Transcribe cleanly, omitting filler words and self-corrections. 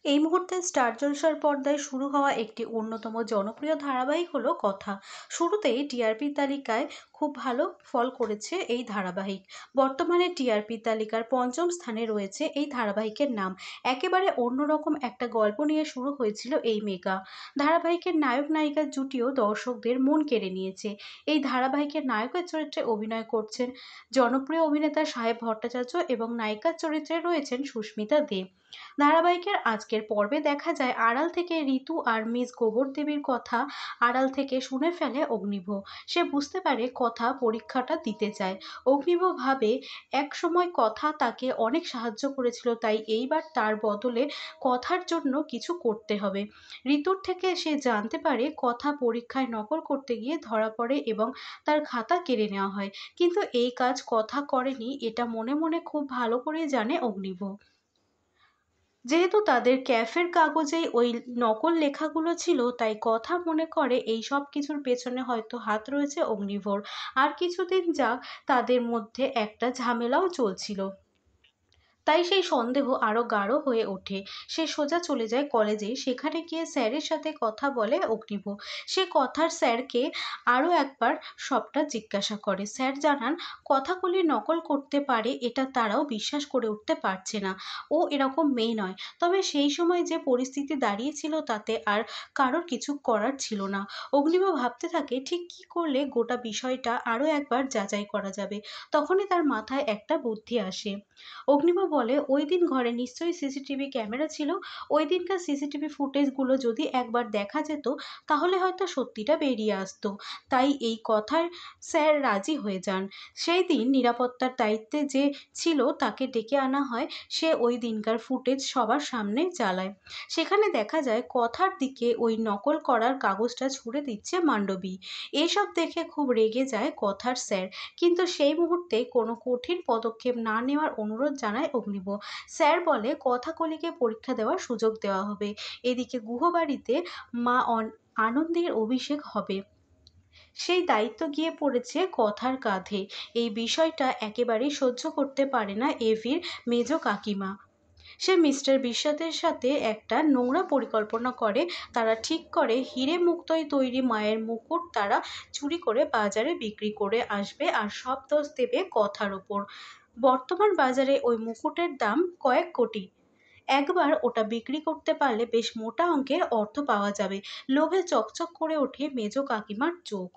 এই মুহূর্তে স্টার জলসার পর্দায় শুরু হওয়া একটি অন্যতম জনপ্রিয় ধারাবাহিক হলো কথা। শুরুতেই টিআরপি তালিকায় খুব ভালো ফল করেছে এই ধারাবাহিক। বর্তমানে টিআরপি তালিকার পঞ্চম স্থানে রয়েছে এই ধারাবাহিকের নাম। একেবারে অন্যরকম একটা গল্প নিয়ে শুরু হয়েছিল এই মেগা ধারাবাহিকের নায়ক নায়িকার জুটিও দর্শকদের মন কেড়ে নিয়েছে। এই ধারাবাহিকের নায়কের চরিত্রে অভিনয় করছেন জনপ্রিয় অভিনেতা সাহেব ভট্টাচার্য এবং নায়িকার চরিত্রে রয়েছেন সুস্মিতা দে। ধারাবাহিকের আজকের পর্বে দেখা যায় আড়াল থেকে ঋতু আর মিস গোবর দেবীর কথা আড়াল থেকে শুনে ফেলে অগ্নিভ। সে বুঝতে পারে কথা পরীক্ষাটা দিতে চায়। অগ্নিভ ভাবে এক সময় কথা তাকে অনেক সাহায্য করেছিল, তাই এইবার তার বদলে কথার জন্য কিছু করতে হবে। ঋতুর থেকে সে জানতে পারে কথা পরীক্ষায় নকল করতে গিয়ে ধরা পড়ে এবং তার খাতা কেড়ে নেওয়া হয়, কিন্তু এই কাজ কথা করেনি এটা মনে মনে খুব ভালো করে জানে অগ্নিভ। যেহেতু তাদের ক্যাফের কাগজেই ওই নকল লেখাগুলো ছিল, তাই কথা মনে করে এই সব কিছুর পেছনে হয়তো হাত রয়েছে অগ্নিভর। আর কিছুদিন যাক, তাদের মধ্যে একটা ঝামেলাও চলছিল, তাই সেই সন্দেহ আরো গাঢ় হয়ে ওঠে। সে সোজা চলে যায় কলেজে। সেখানে গিয়ে স্যারের সাথে কথা বলে অগ্নিভ। সে কথার স্যারকে আরো একবার সবটা জিজ্ঞাসা করে। স্যার জানান কথাগুলি নকল করতে পারে, এটা তারাও বিশ্বাস করে উঠতে পারছে না। ও এরকম মেয়ে নয়। তবে সেই সময় যে পরিস্থিতি দাঁড়িয়েছিল তাতে আর কারোর কিছু করার ছিল না। অগ্নিভ ভাবতে থাকে ঠিক কি করলে গোটা বিষয়টা আরো একবার যাচাই করা যাবে। তখনই তার মাথায় একটা বুদ্ধি আসে। অগ্নিভ বলে, ওই দিন ঘরে নিশ্চয়ই সিসিটিভি ক্যামেরা ছিল। ওই দিনকার সিসিটিভি ফুটেজগুলো যদি একবার দেখা যেত, তাহলে হয়তো সত্যিটা বেরিয়ে আসতো। তাই এই কথায় স্যার রাজি হয়ে যান। সেই দিন নিরাপত্তার দায়িত্বে যে ছিল তাকে ডেকে আনা হয়। সে ওই দিনকার ফুটেজ সবার সামনে চালায়। সেখানে দেখা যায় কথার দিকে ওই নকল করার কাগজটা ছুঁড়ে দিচ্ছে মান্ডবী। এসব দেখে খুব রেগে যায় কথার স্যার, কিন্তু সেই মুহূর্তে কোনো কঠিন পদক্ষেপ না নেওয়ার অনুরোধ জানায় অগ্নিভ। স্যার বলে কথাকলিকে পরীক্ষা দেওয়ার সুযোগ দেওয়া হবে। এদিকে গুহবাড়িতে মা আনন্দের অভিষেক হবে, সেই দায়িত্ব গিয়ে পড়েছে কথার কাঁধে। এই বিষয়টা একেবারেই সহ্য করতে পারে না এভির মেজ কাকিমা। সে মিস্টার বিশ্বাসের সাথে একটা নোংরা পরিকল্পনা করে। তারা ঠিক করে হিরে মুক্তোয় তৈরি মায়ের মুকুট তারা চুরি করে বাজারে বিক্রি করে আসবে, আর সব দোষ দেবে কথার ওপর। বর্তমান বাজারে ওই মুকুটের দাম কয়েক কোটি। একবার ওটা বিক্রি করতে পারলে বেশ মোটা অঙ্কের অর্থ পাওয়া যাবে। লোভে চকচক করে ওঠে মেজ কাকিমার চোখ।